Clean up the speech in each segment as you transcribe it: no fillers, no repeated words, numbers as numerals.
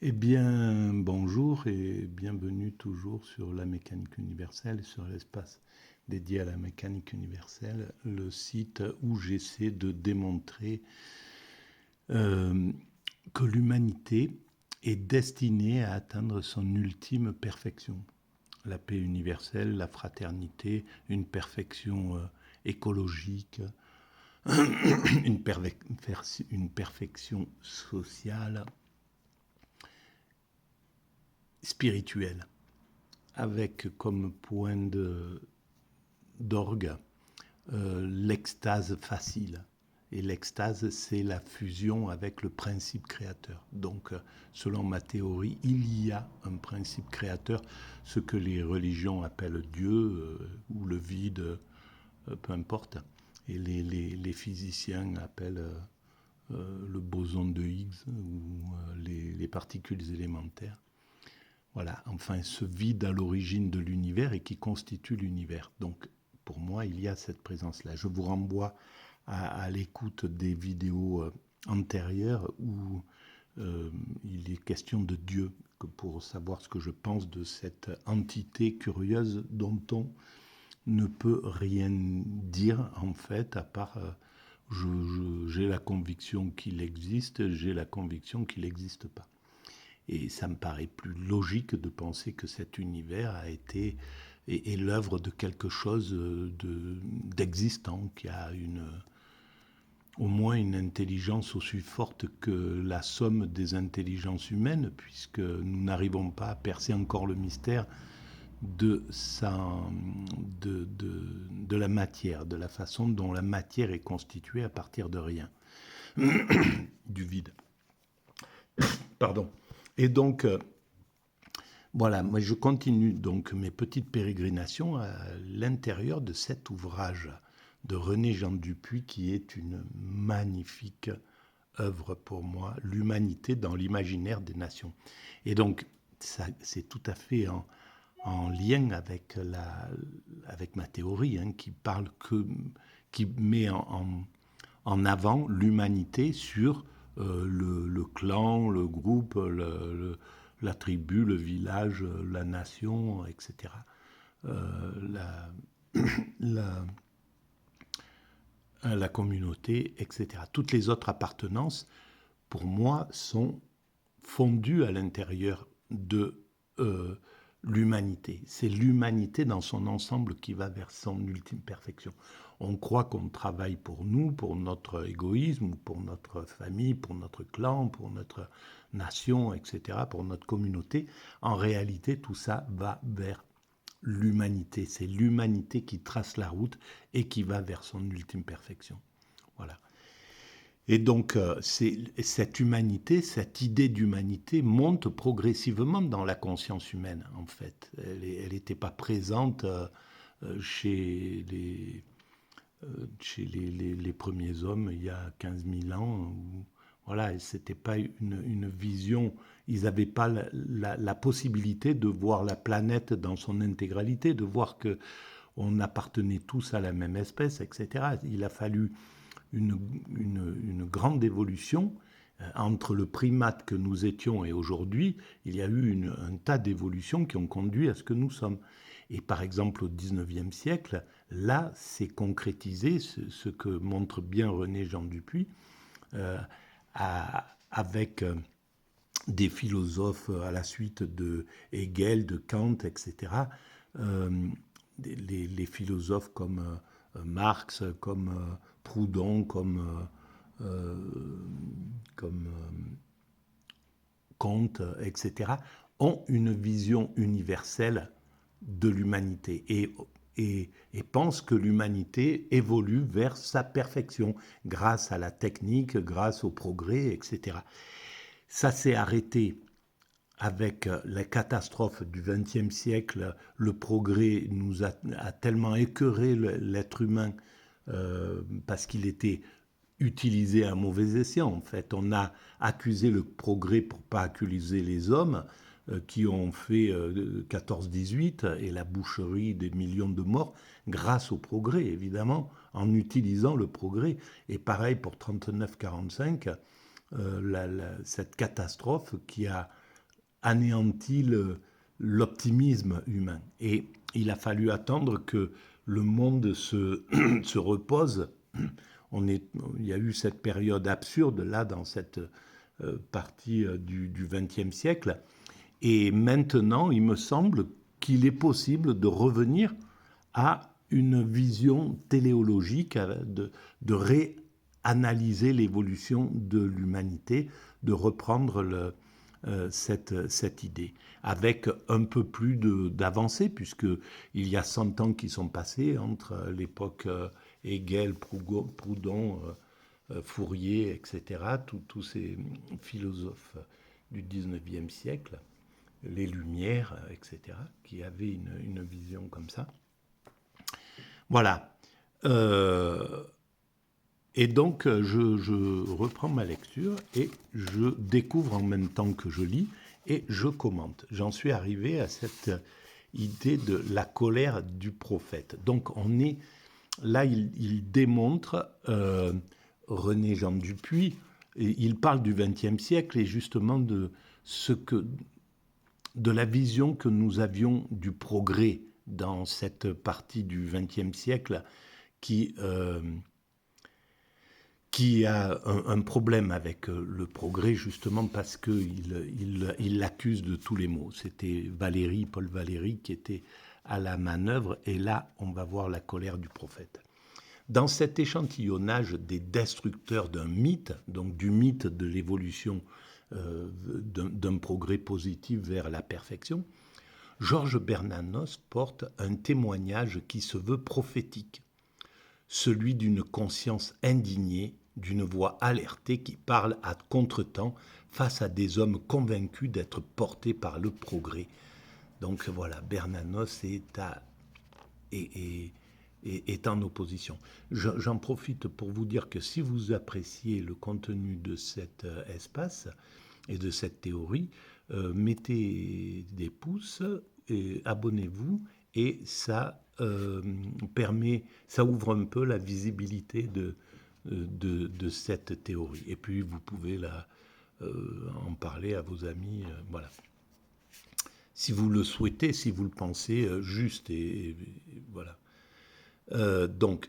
Eh bien, bonjour et bienvenue toujours sur la mécanique universelle, sur l'espace dédié à la mécanique universelle, le site où j'essaie de démontrer euh, que l'humanité est destinée à atteindre son ultime perfection. La paix universelle, la fraternité, une perfection écologique, une perfection sociale, spirituelle, avec comme point d'orgue l'extase facile. Et l'extase, c'est la fusion avec le principe créateur. Donc, selon ma théorie, il y a un principe créateur, ce que les religions appellent Dieu ou le vide, peu importe. Et les physiciens appellent le boson de Higgs ou les particules élémentaires. Voilà, enfin ce vide à l'origine de l'univers et qui constitue l'univers. Donc pour moi, il y a cette présence-là. Je vous renvoie à l'écoute des vidéos antérieures où il est question de Dieu, que pour savoir ce que je pense de cette entité curieuse dont on ne peut rien dire en fait, à part j'ai la conviction qu'il existe, j'ai la conviction qu'il n'existe pas. Et ça me paraît plus logique de penser que cet univers a été est l'œuvre de quelque chose d'existant, qui a au moins une intelligence aussi forte que la somme des intelligences humaines, puisque nous n'arrivons pas à percer encore le mystère de, sa, de la matière, de la façon dont la matière est constituée à partir de rien, du vide. Pardon. Et donc, voilà, moi je continue donc mes petites pérégrinations à l'intérieur de cet ouvrage de René Jean Dupuy qui est une magnifique œuvre pour moi, L'humanité dans l'imaginaire des nations. Et donc, c'est tout à fait en lien avec, avec ma théorie hein, qui met en avant l'humanité sur le clan, le groupe, la tribu, le village, la nation, etc. La, la, la communauté, etc. Toutes les autres appartenances, pour moi, sont fondues à l'intérieur de l'humanité. C'est l'humanité dans son ensemble qui va vers son ultime perfection. On croit qu'on travaille pour nous, pour notre égoïsme, pour notre famille, pour notre clan, pour notre nation, etc., pour notre communauté. En réalité, tout ça va vers l'humanité. C'est l'humanité qui trace la route et qui va vers son ultime perfection. Voilà. Et donc, cette humanité, cette idée d'humanité monte progressivement dans la conscience humaine, en fait. Elle n'était pas présente chez les premiers hommes il y a 15 000 ans. Voilà, ce n'était pas une vision, ils n'avaient pas la possibilité de voir la planète dans son intégralité, de voir qu'on appartenait tous à la même espèce, etc. Il a fallu une grande évolution entre le primate que nous étions et aujourd'hui. Il y a eu un tas d'évolutions qui ont conduit à ce que nous sommes. Et par exemple, au XIXe siècle, là, c'est concrétisé ce que montre bien René Jean Dupuy, avec des philosophes à la suite de Hegel, de Kant, etc. Euh, les philosophes comme Marx, comme Proudhon, comme Comte, etc., ont une vision universelle de l'humanité et pensent que l'humanité évolue vers sa perfection grâce à la technique, grâce au progrès, etc. Ça s'est arrêté avec la catastrophe du XXe siècle. Le progrès a tellement écœuré l'être humain parce qu'il était utilisé à mauvais escient. En fait, on a accusé le progrès pour pas accuser les hommes qui ont fait 14-18 et la boucherie des millions de morts grâce au progrès, évidemment, en utilisant le progrès. Et pareil pour 39-45, cette catastrophe qui a anéantit l'optimisme humain. Et il a fallu attendre que le monde se repose. Il y a eu cette période absurde, là, dans cette partie du XXe siècle. Et maintenant, il me semble qu'il est possible de revenir à une vision téléologique, de réanalyser l'évolution de l'humanité, de reprendre cette idée, avec un peu plus d'avancée, puisqu'il y a 100 ans qui sont passés entre l'époque Hegel, Proudhon, Fourier, etc., tous ces philosophes du XIXe siècle, les Lumières, etc., qui avaient une vision comme ça. Voilà. Et donc, je reprends ma lecture et je découvre en même temps que je lis et je commente. J'en suis arrivé à cette idée de la colère du prophète. Donc, on est là, il démontre, René Jean Dupuy, et il parle du XXe siècle et justement de la vision que nous avions du progrès dans cette partie du XXe siècle qui a un problème avec le progrès, justement parce qu'il l'accuse de tous les maux. C'était Paul Valéry, qui était à la manœuvre, et là, on va voir la colère du prophète. Dans cet échantillonnage des destructeurs d'un mythe, donc du mythe de l'évolution d'un progrès positif vers la perfection, Georges Bernanos porte un témoignage qui se veut prophétique, celui d'une conscience indignée, d'une voix alertée qui parle à contretemps face à des hommes convaincus d'être portés par le progrès. Donc voilà, Bernanos est en opposition. J'en profite pour vous dire que si vous appréciez le contenu de cet espace et de cette théorie, mettez des pouces et abonnez-vous, et ça ouvre un peu la visibilité de cette théorie. Et puis vous pouvez en parler à vos amis, voilà. Si vous le souhaitez, si vous le pensez juste, et voilà. Donc,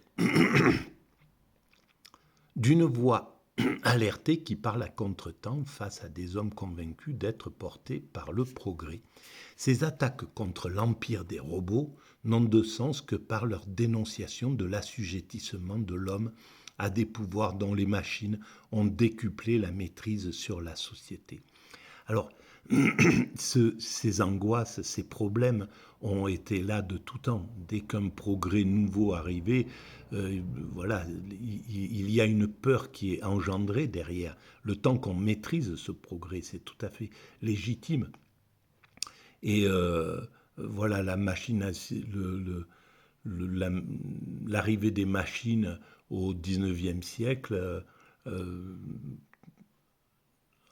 d'une voix alertée qui parle à contretemps face à des hommes convaincus d'être portés par le progrès. Ces attaques contre l'empire des robots n'ont de sens que par leur dénonciation de l'assujettissement de l'homme à des pouvoirs dont les machines ont décuplé la maîtrise sur la société. Alors, ces angoisses, ces problèmes ont été là de tout temps. Dès qu'un progrès nouveau arrivait, voilà, il y a une peur qui est engendrée derrière. Le temps qu'on maîtrise ce progrès, c'est tout à fait légitime. Et voilà, la machine, l'arrivée des machines au XIXe siècle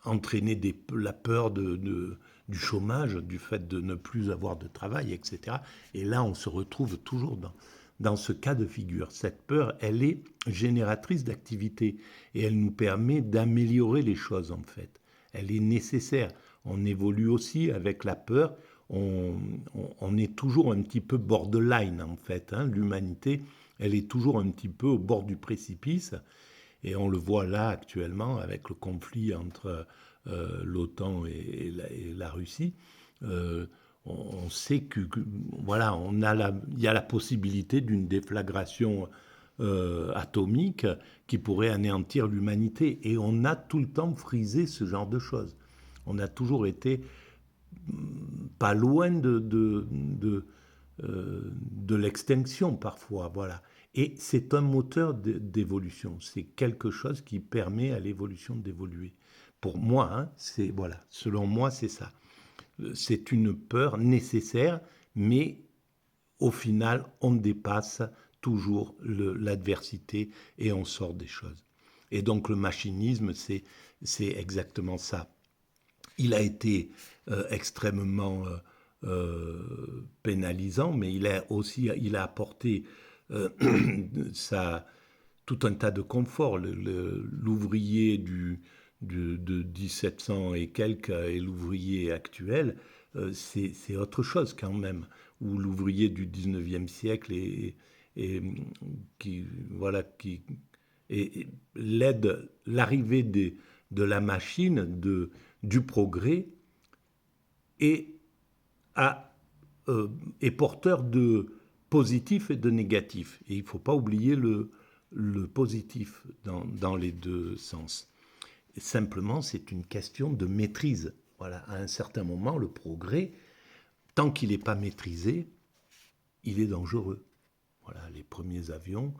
entraînait la peur du chômage, du fait de ne plus avoir de travail, etc. Et là, on se retrouve toujours dans ce cas de figure. Cette peur, elle est génératrice d'activité et elle nous permet d'améliorer les choses, en fait. Elle est nécessaire. On évolue aussi avec la peur. On est toujours un petit peu borderline, en fait. L'humanité, elle est toujours un petit peu au bord du précipice. Et on le voit là actuellement avec le conflit entre l'OTAN et la Russie. On sait que voilà, il y a la possibilité d'une déflagration atomique qui pourrait anéantir l'humanité. Et on a tout le temps frisé ce genre de choses. On a toujours été pas loin de l'extinction parfois, voilà. Et c'est un moteur d'évolution. C'est quelque chose qui permet à l'évolution d'évoluer. Pour moi, voilà, selon moi, c'est ça. C'est une peur nécessaire, mais au final, on dépasse toujours l'adversité et on sort des choses. Et donc le machinisme, c'est exactement ça. Il a été extrêmement pénalisant, mais il a apporté tout un tas de confort. L'ouvrier de 1700 et quelques et l'ouvrier actuel, c'est autre chose quand même. Ou l'ouvrier du 19e siècle et qui, voilà, et l'arrivée de la machine, du progrès, et, à, est porteur de positif et de négatif. Et il ne faut pas oublier le positif dans les deux sens. Et simplement, c'est une question de maîtrise. Voilà, à un certain moment, le progrès, tant qu'il n'est pas maîtrisé, il est dangereux. Voilà, les premiers avions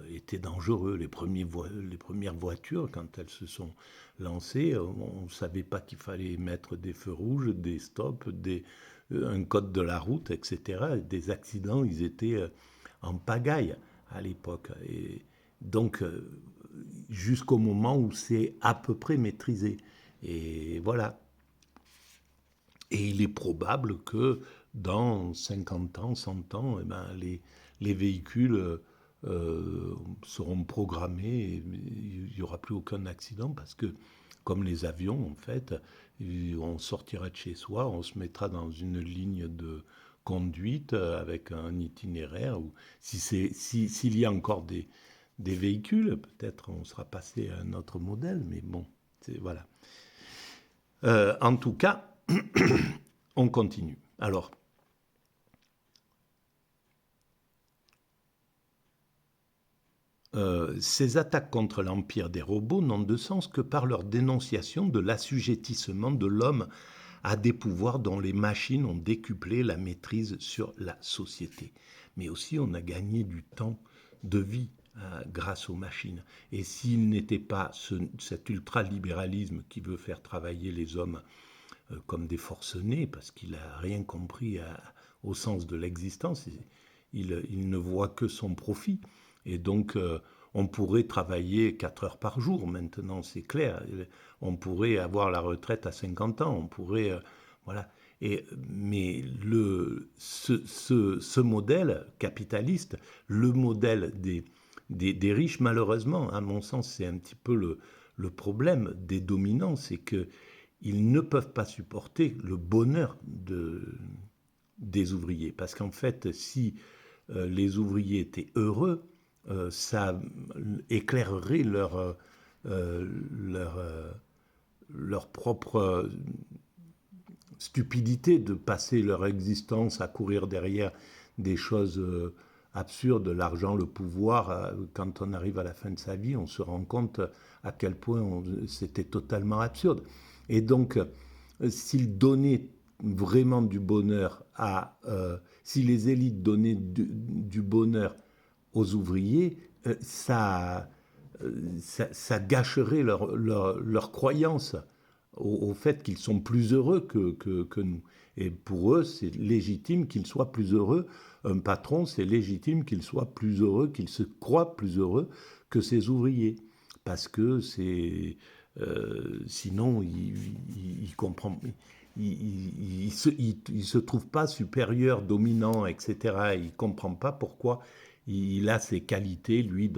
étaient dangereux. Les premières voitures, quand elles se sont lancées, on ne savait pas qu'il fallait mettre des feux rouges, des stops, un code de la route, etc. Des accidents, ils étaient en pagaille à l'époque. Et donc, jusqu'au moment où c'est à peu près maîtrisé. Et voilà. Et il est probable que dans 50 ans, 100 ans, eh ben, les véhicules seront programmés et il n'y aura plus aucun accident parce que, comme les avions, en fait, on sortira de chez soi, on se mettra dans une ligne de conduite avec un itinéraire. Ou s'il y a encore des véhicules, peut-être on sera passé à un autre modèle, mais bon, voilà. En tout cas, on continue. Alors, ces attaques contre l'empire des robots n'ont de sens que par leur dénonciation de l'assujettissement de l'homme à des pouvoirs dont les machines ont décuplé la maîtrise sur la société. Mais aussi, on a gagné du temps de vie grâce aux machines. Et s'il n'était pas cet ultralibéralisme qui veut faire travailler les hommes comme des forcenés, parce qu'il n'a rien compris au sens de l'existence, il ne voit que son profit. Et donc, on pourrait travailler 4 heures par jour maintenant, c'est clair. On pourrait avoir la retraite à 50 ans, on pourrait... voilà. Mais ce modèle capitaliste, le modèle des riches, malheureusement, à mon sens, c'est un petit peu le problème des dominants, c'est qu'ils ne peuvent pas supporter le bonheur des ouvriers. Parce qu'en fait, si les ouvriers étaient heureux, ça éclairerait leur propre stupidité de passer leur existence à courir derrière des choses absurdes, l'argent, le pouvoir. Quand on arrive à la fin de sa vie, on se rend compte à quel point c'était totalement absurde. Et donc, s'ils donnaient vraiment du bonheur si les élites donnaient du bonheur aux ouvriers, ça gâcherait leur croyance au fait qu'ils sont plus heureux que nous. Et pour eux, c'est légitime qu'ils soient plus heureux. Un patron, c'est légitime qu'il soit plus heureux, qu'il se croit plus heureux que ses ouvriers. Parce que sinon, il comprend... Il se trouve pas supérieur, dominant, etc. Il ne comprend pas pourquoi il a ces qualités, lui,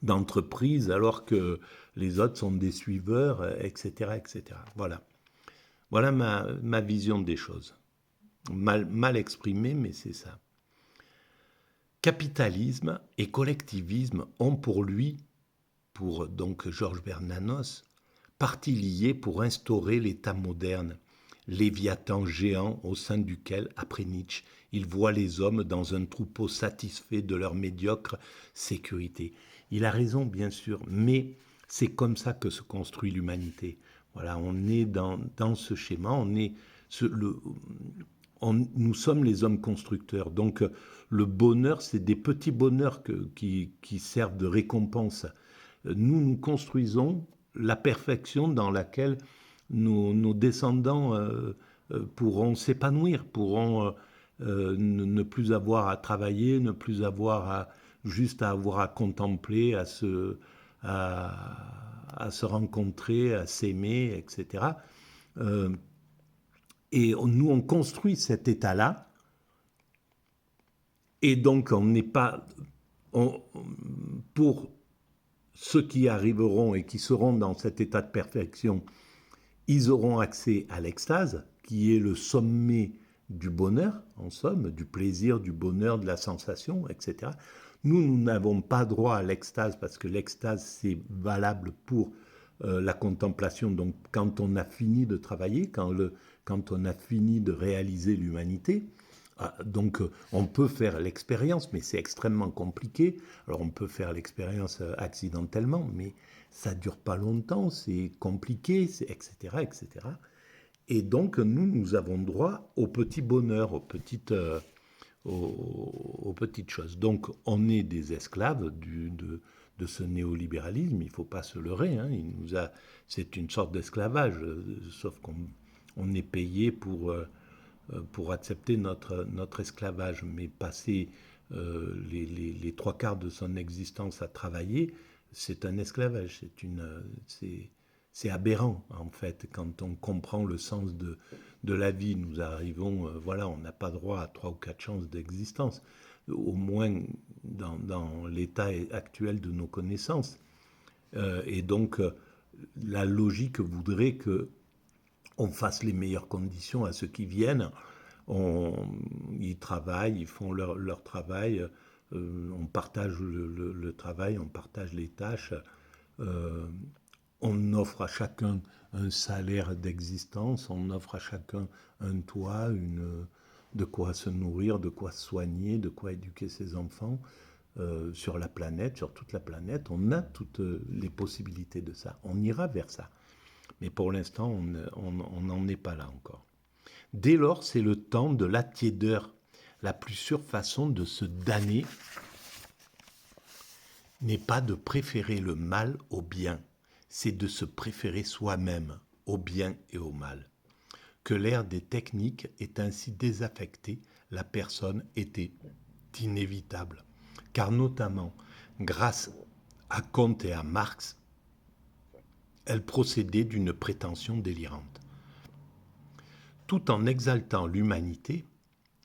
d'entreprise, alors que les autres sont des suiveurs, etc. etc. Voilà. Voilà ma vision des choses. Mal exprimée, mais c'est ça. Capitalisme et collectivisme ont pour lui, pour donc Georges Bernanos, partie liée pour instaurer l'État moderne, léviathan géant au sein duquel, après Nietzsche, il voit les hommes dans un troupeau satisfait de leur médiocre sécurité. Il a raison, bien sûr, mais c'est comme ça que se construit l'humanité. Voilà, on est dans ce schéma, nous sommes les hommes constructeurs. Donc, le bonheur, c'est des petits bonheurs qui servent de récompense. Nous construisons la perfection dans laquelle nos descendants pourront s'épanouir, pourront ne plus avoir à travailler, ne plus avoir juste à avoir à contempler, à se rencontrer, à s'aimer, etc. Et nous, on construit cet état-là, et donc on n'est pas... pour ceux qui arriveront et qui seront dans cet état de perfection, ils auront accès à l'extase, qui est le sommet du bonheur, en somme, du plaisir, du bonheur, de la sensation, etc. Nous n'avons pas droit à l'extase parce que l'extase, c'est valable pour la contemplation. Donc, quand on a fini de travailler, quand on a fini de réaliser l'humanité, donc on peut faire l'expérience, mais c'est extrêmement compliqué. Alors on peut faire l'expérience accidentellement, mais ça dure pas longtemps, c'est compliqué, etc., etc. Et donc nous avons droit au petit bonheur, aux petites choses. Donc on est des esclaves de ce néolibéralisme, il ne faut pas se leurrer, hein, c'est une sorte d'esclavage, sauf qu'on est payé pour accepter notre esclavage, mais passer les trois quarts de son existence à travailler, c'est un esclavage, c'est aberrant en fait. Quand on comprend le sens de la vie, nous arrivons, voilà, on n'a pas droit à 3 ou 4 chances d'existence, au moins dans l'état actuel de nos connaissances. Et donc, la logique voudrait que on fasse les meilleures conditions à ceux qui viennent. Ils travaillent, ils font leur travail, on partage le travail, on partage les tâches, on offre à chacun un salaire d'existence, on offre à chacun un toit, de quoi se nourrir, de quoi se soigner, de quoi éduquer ses enfants. Sur la planète, sur toute la planète, on a toutes les possibilités de ça. On ira vers ça. Mais pour l'instant, on n'en est pas là encore. Dès lors, c'est le temps de la tiédeur. La plus sûre façon de se damner n'est pas de préférer le mal au bien, c'est de se préférer soi-même au bien et au mal. Que l'ère des techniques est ainsi désaffectée, la personne était inévitable. Car notamment, grâce à Comte et à Marx, elle procédait d'une prétention délirante. Tout en exaltant l'humanité,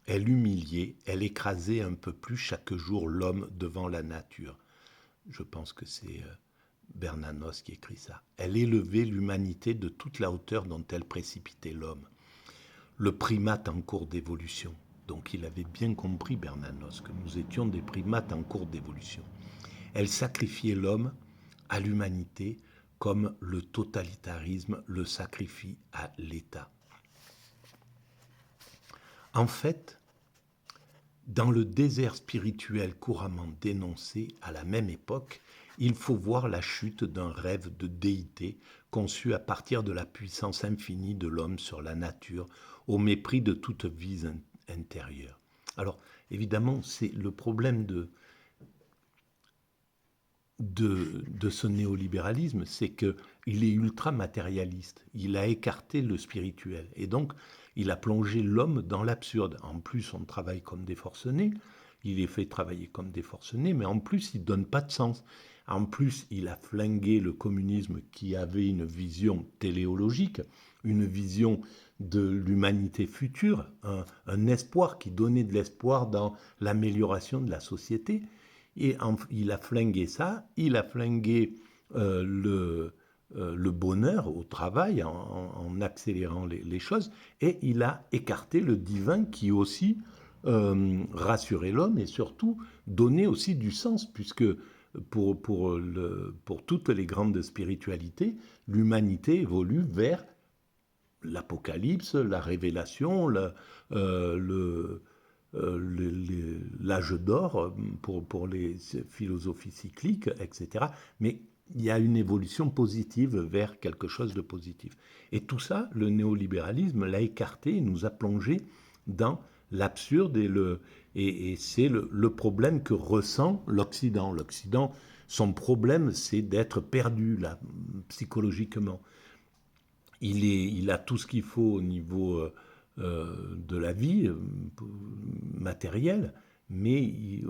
elle humiliait, elle écrasait un peu plus chaque jour l'homme devant la nature. Je pense que c'est Bernanos qui écrit ça. Elle élevait l'humanité de toute la hauteur dont elle précipitait l'homme. Le primate en cours d'évolution. Donc il avait bien compris, Bernanos, que nous étions des primates en cours d'évolution. Elle sacrifiait l'homme à l'humanité comme le totalitarisme le sacrifie à l'État. En fait, dans le désert spirituel couramment dénoncé à la même époque, il faut voir la chute d'un rêve de déité conçu à partir de la puissance infinie de l'homme sur la nature, au mépris de toute vie intérieure. Alors, évidemment, c'est le problème de ce néolibéralisme, c'est qu'il est ultra matérialiste. Il a écarté le spirituel. Et donc, il a plongé l'homme dans l'absurde. En plus, on travaille comme des forcenés. Il est fait travailler comme des forcenés, mais en plus, il ne donne pas de sens. En plus, il a flingué le communisme qui avait une vision téléologique, une vision de l'humanité future, un espoir qui donnait de l'espoir dans l'amélioration de la société. Et il a flingué ça, il a flingué le bonheur au travail en accélérant les choses, et il a écarté le divin qui aussi rassurait l'homme et surtout donnait aussi du sens, puisque pour toutes les grandes spiritualités, l'humanité évolue vers l'apocalypse, la révélation, l'âge d'or pour les philosophies cycliques, etc. Mais il y a une évolution positive vers quelque chose de positif. Et tout ça, le néolibéralisme l'a écarté et nous a plongé dans l'absurde et c'est le problème que ressent l'Occident. L'Occident, son problème, c'est d'être perdu là, psychologiquement. Il a tout ce qu'il faut au niveau de la vie matérielle, mais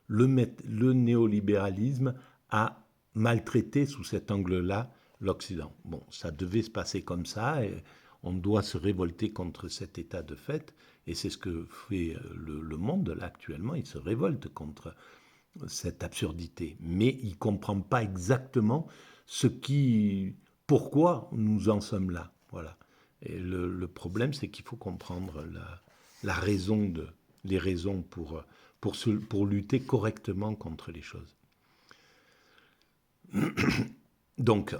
le néolibéralisme a maltraité sous cet angle-là l'Occident. Bon, ça devait se passer comme ça, et on doit se révolter contre cet état de fait, et c'est ce que fait le monde là actuellement, il se révolte contre cette absurdité. Mais il ne comprend pas exactement pourquoi nous en sommes là. Voilà. Et le problème, c'est qu'il faut comprendre la raison les raisons pour lutter correctement contre les choses. Donc,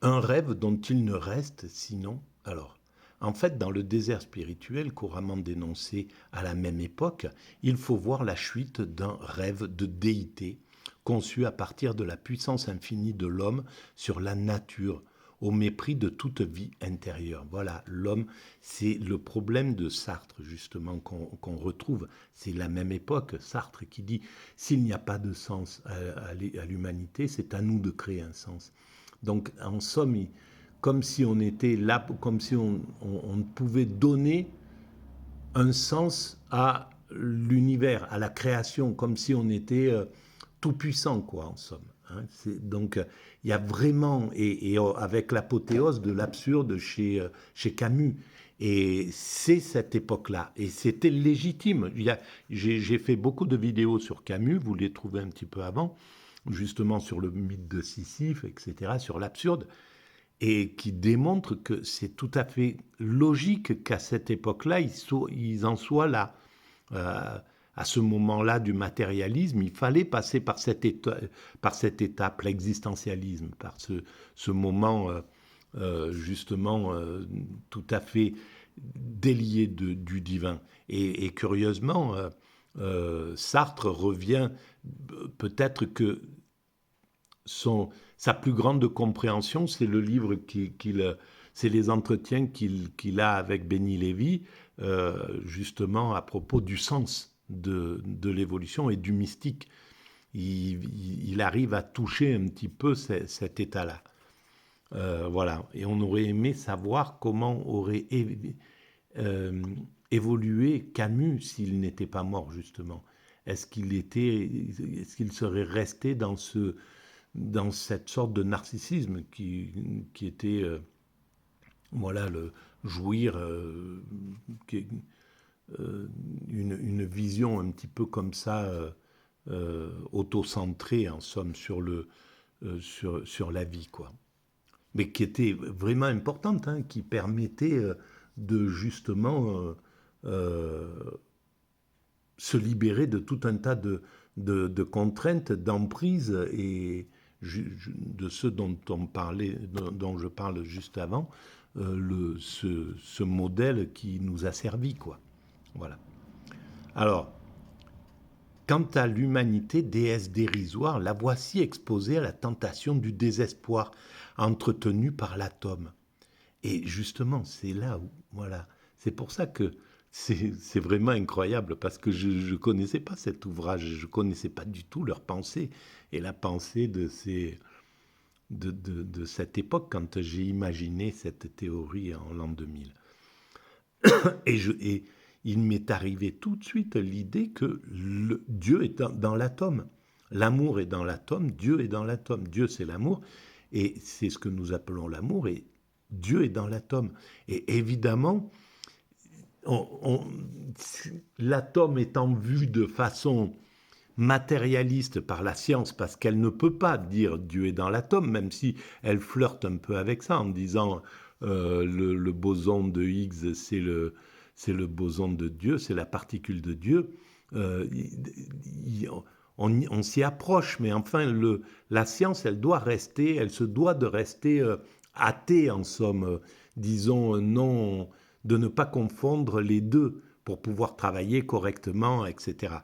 un rêve dont il ne reste sinon... Alors, en fait, dans le désert spirituel couramment dénoncé à la même époque, il faut voir la chute d'un rêve de déité conçu à partir de la puissance infinie de l'homme sur la nature, au mépris de toute vie intérieure. Voilà, l'homme, c'est le problème de Sartre, justement, qu'on retrouve. C'est la même époque, Sartre qui dit « S'il n'y a pas de sens à l'humanité, c'est à nous de créer un sens ». Donc, en somme, comme si on était là, comme si on pouvait donner un sens à l'univers, à la création, comme si on était tout puissant, quoi, en somme. Hein. Donc, il y a vraiment, et avec l'apothéose de l'absurde chez Camus, et c'est cette époque-là, et c'était légitime. J'ai fait beaucoup de vidéos sur Camus, vous les trouvez un petit peu avant, justement sur le mythe de Sisyphe, etc., sur l'absurde, et qui démontre que c'est tout à fait logique qu'à cette époque-là, ils en soient là. À ce moment-là du matérialisme, il fallait passer par cette étape, l'existentialisme, par ce moment justement tout à fait délié du divin. Et curieusement, Sartre revient, peut-être que sa plus grande compréhension, c'est le livre c'est les entretiens qu'il a avec Benny Lévy, justement à propos du sens de l'évolution et du mystique. Il arrive à toucher un petit peu cet état-là. Voilà. Et on aurait aimé savoir comment aurait évolué Camus s'il n'était pas mort, justement. Est-ce qu'il serait resté dans cette sorte de narcissisme qui était voilà, le jouir, une vision un petit peu comme ça, auto-centrée en somme sur la vie, quoi. Mais qui était vraiment importante, hein, qui permettait de justement se libérer de tout un tas de contraintes, d'emprises et de ce dont je parle juste avant, ce modèle qui nous a servi, quoi. Voilà. Alors, quant à l'humanité, déesse dérisoire, la voici exposée à la tentation du désespoir, entretenue par l'atome. Et justement, c'est là où, voilà, c'est pour ça que c'est vraiment incroyable, parce que je ne connaissais pas cet ouvrage, je ne connaissais pas du tout leur pensée, et la pensée de cette époque, quand j'ai imaginé cette théorie en l'an 2000. Et il m'est arrivé tout de suite l'idée que Dieu est dans l'atome. L'amour est dans l'atome, Dieu est dans l'atome. Dieu, c'est l'amour, et c'est ce que nous appelons l'amour, et Dieu est dans l'atome. Et évidemment, l'atome étant vu de façon matérialiste par la science, parce qu'elle ne peut pas dire Dieu est dans l'atome, même si elle flirte un peu avec ça en disant le boson de Higgs, c'est le boson de Dieu, c'est la particule de Dieu. On s'y approche, mais enfin, la science, elle se doit de rester athée, en somme, disons, non, de ne pas confondre les deux pour pouvoir travailler correctement, etc.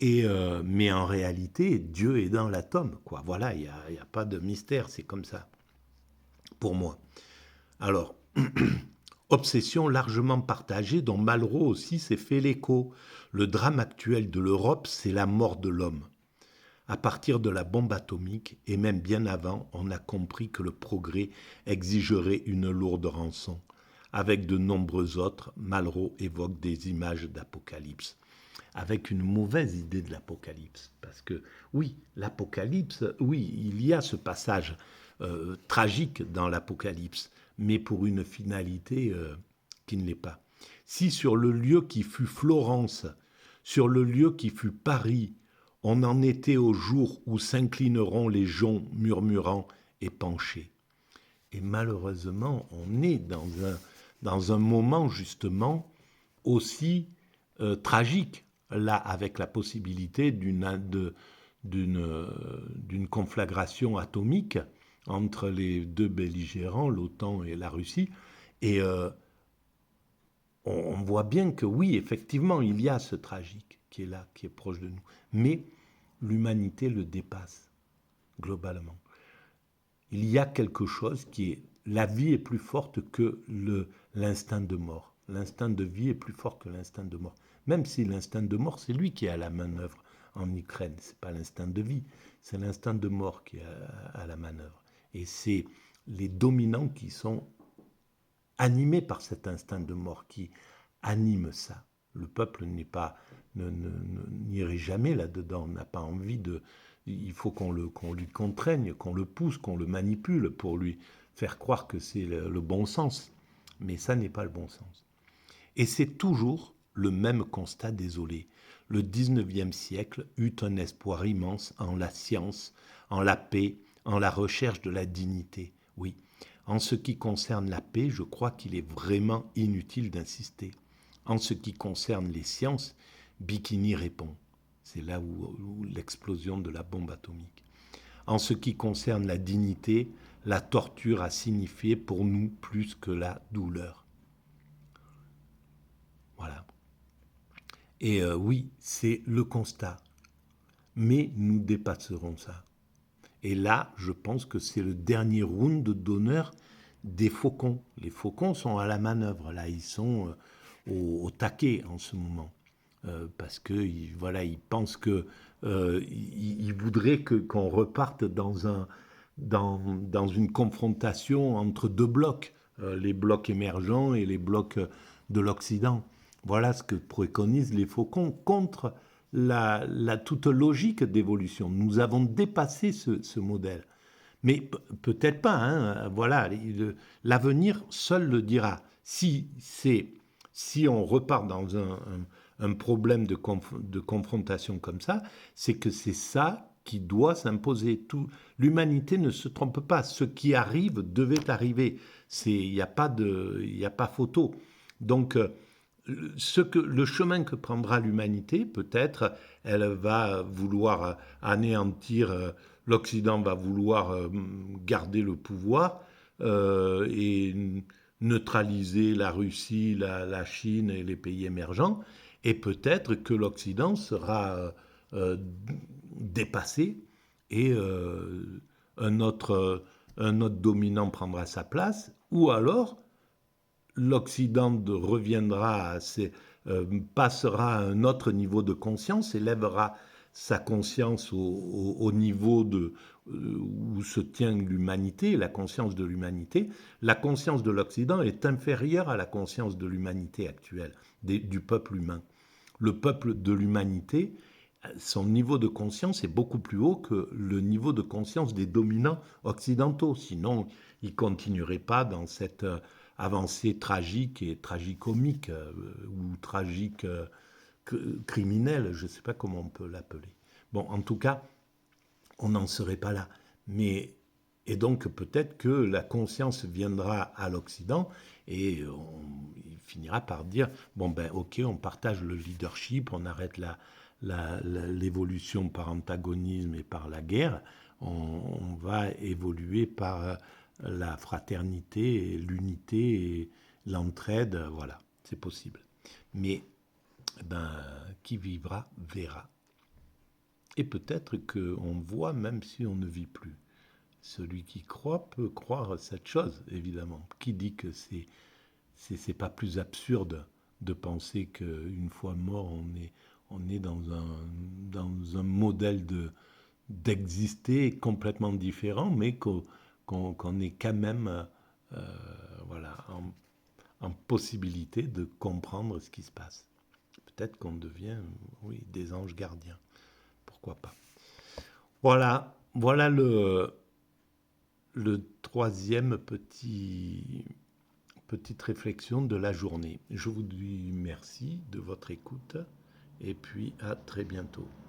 Mais en réalité, Dieu est dans l'atome, quoi. Voilà, il n'y a pas de mystère, c'est comme ça, pour moi. Alors, obsession largement partagée dont Malraux aussi s'est fait l'écho. Le drame actuel de l'Europe, c'est la mort de l'homme. À partir de la bombe atomique, et même bien avant, on a compris que le progrès exigerait une lourde rançon. Avec de nombreux autres, Malraux évoque des images d'apocalypse. Avec une mauvaise idée de l'apocalypse. Parce que, oui, l'apocalypse, oui, il y a ce passage tragique dans l'apocalypse, mais pour une finalité qui ne l'est pas. Si sur le lieu qui fut Florence, Sur le lieu qui fut Paris, on en était au jour où s'inclineront les joncs murmurants et penchés. Et malheureusement, on est dans un moment justement aussi tragique, là, avec la possibilité d'une conflagration atomique entre les deux belligérants, l'OTAN et la Russie. Et on voit bien que oui, effectivement, il y a ce tragique qui est là, qui est proche de nous. Mais l'humanité le dépasse, globalement. Il y a quelque chose qui est... La vie est plus forte que l'instinct de mort. L'instinct de vie est plus fort que l'instinct de mort. Même si l'instinct de mort, c'est lui qui est à la manœuvre en Ukraine. Ce n'est pas l'instinct de vie, c'est l'instinct de mort qui est à la manœuvre. Et c'est les dominants qui sont animés par cet instinct de mort, qui animent ça. Le peuple n'irait jamais là-dedans, n'a pas envie de... Il faut qu'on lui contraigne, qu'on le pousse, qu'on le manipule pour lui faire croire que c'est le bon sens. Mais ça n'est pas le bon sens. Et c'est toujours le même constat désolé. Le 19e siècle eut un espoir immense en la science, en la paix, en la recherche de la dignité. Oui, en ce qui concerne la paix, je crois qu'il est vraiment inutile d'insister. En ce qui concerne les sciences, Bikini répond. C'est là où l'explosion de la bombe atomique. En ce qui concerne la dignité, la torture a signifié pour nous plus que la douleur. Voilà. Et oui, c'est le constat. Mais nous dépasserons ça. Et là, je pense que c'est le dernier round d'honneur des faucons. Les faucons sont à la manœuvre. Là, ils sont au taquet en ce moment. Parce qu'ils ils pensent que ils voudraient qu'on reparte dans une confrontation entre deux blocs, les blocs émergents et les blocs de l'Occident. Voilà ce que préconisent les faucons contre toute logique d'évolution. Nous avons dépassé ce modèle. Mais peut-être pas, hein, voilà, l'avenir seul le dira. Si on repart dans un problème de confrontation comme ça, c'est que c'est ça qui doit s'imposer. L'humanité ne se trompe pas. Ce qui arrive devait arriver. Il n'y a pas photo. Donc, le chemin que prendra l'humanité, peut-être, elle va vouloir anéantir, l'Occident va vouloir garder le pouvoir et neutraliser la Russie, la Chine et les pays émergents, et peut-être que l'Occident sera dépassé et un autre dominant prendra sa place, ou alors l'Occident reviendra passera à un autre niveau de conscience, élèvera sa conscience au niveau où se tient l'humanité, la conscience de l'humanité. La conscience de l'Occident est inférieure à la conscience de l'humanité actuelle, du peuple humain. Le peuple de l'humanité, son niveau de conscience est beaucoup plus haut que le niveau de conscience des dominants occidentaux. Sinon, ils ne continueraient pas dans cette avancée tragique et tragicomique ou tragique criminelle, je ne sais pas comment on peut l'appeler. Bon, en tout cas, on n'en serait pas là. Et donc peut-être que la conscience viendra à l'Occident et il finira par dire, bon ben ok, on partage le leadership, on arrête l'évolution par antagonisme et par la guerre, on va évoluer par la fraternité, et l'unité et l'entraide, voilà, c'est possible. Mais qui vivra verra. Et peut-être qu'on voit même si on ne vit plus. Celui qui croit peut croire cette chose, évidemment. Qui dit que c'est pas plus absurde de penser qu'une fois mort, on est dans un modèle d'exister complètement différent, mais qu'on est quand même en possibilité de comprendre ce qui se passe. Peut-être qu'on devient, oui, des anges gardiens. Pourquoi pas. Voilà le troisième petite réflexion de la journée. Je vous dis merci de votre écoute et puis à très bientôt.